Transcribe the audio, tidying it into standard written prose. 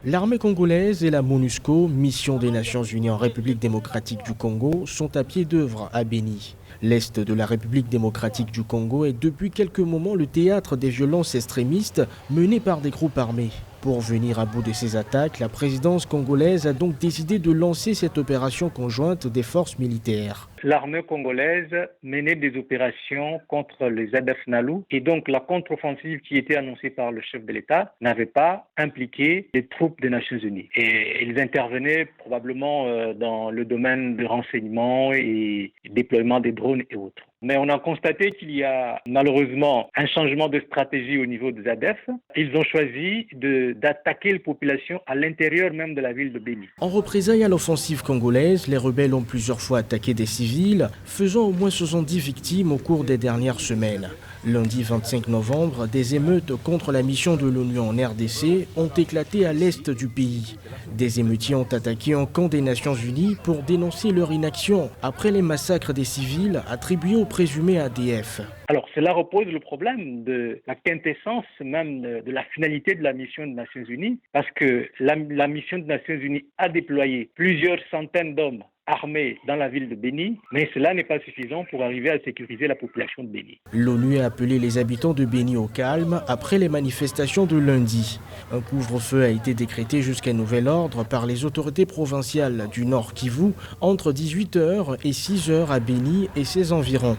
L'armée congolaise et la MONUSCO, mission des Nations Unies en République démocratique du Congo, sont à pied d'œuvre à Béni. L'Est de la République démocratique du Congo est depuis quelques moments le théâtre des violences extrémistes menées par des groupes armés. Pour venir à bout de ces attaques, la présidence congolaise a donc décidé de lancer cette opération conjointe des forces militaires. L'armée congolaise menait des opérations contre les ADF-NALU et donc la contre-offensive qui était annoncée par le chef de l'État n'avait pas impliqué les troupes des Nations Unies. Et ils intervenaient probablement dans le domaine du renseignement et déploiement des drones et autres. Mais on a constaté qu'il y a malheureusement un changement de stratégie au niveau des ADF. Ils ont choisi d'attaquer les populations à l'intérieur même de la ville de Béni. En représailles à l'offensive congolaise, les rebelles ont plusieurs fois attaqué des civils, faisant au moins 70 victimes au cours des dernières semaines. Lundi 25 novembre, des émeutes contre la mission de l'ONU en RDC ont éclaté à l'est du pays. Des émeutiers ont attaqué un camp des Nations Unies pour dénoncer leur inaction après les massacres des civils attribués au présumé ADF. Alors cela repose le problème de la quintessence même de la finalité de la mission des Nations Unies, parce que la mission des Nations Unies a déployé plusieurs centaines d'hommes armés dans la ville de Béni, mais cela n'est pas suffisant pour arriver à sécuriser la population de Béni. L'ONU a appelé les habitants de Béni au calme après les manifestations de lundi. Un couvre-feu a été décrété jusqu'à nouvel ordre par les autorités provinciales du Nord Kivu entre 18h et 6h à Béni et ses environs.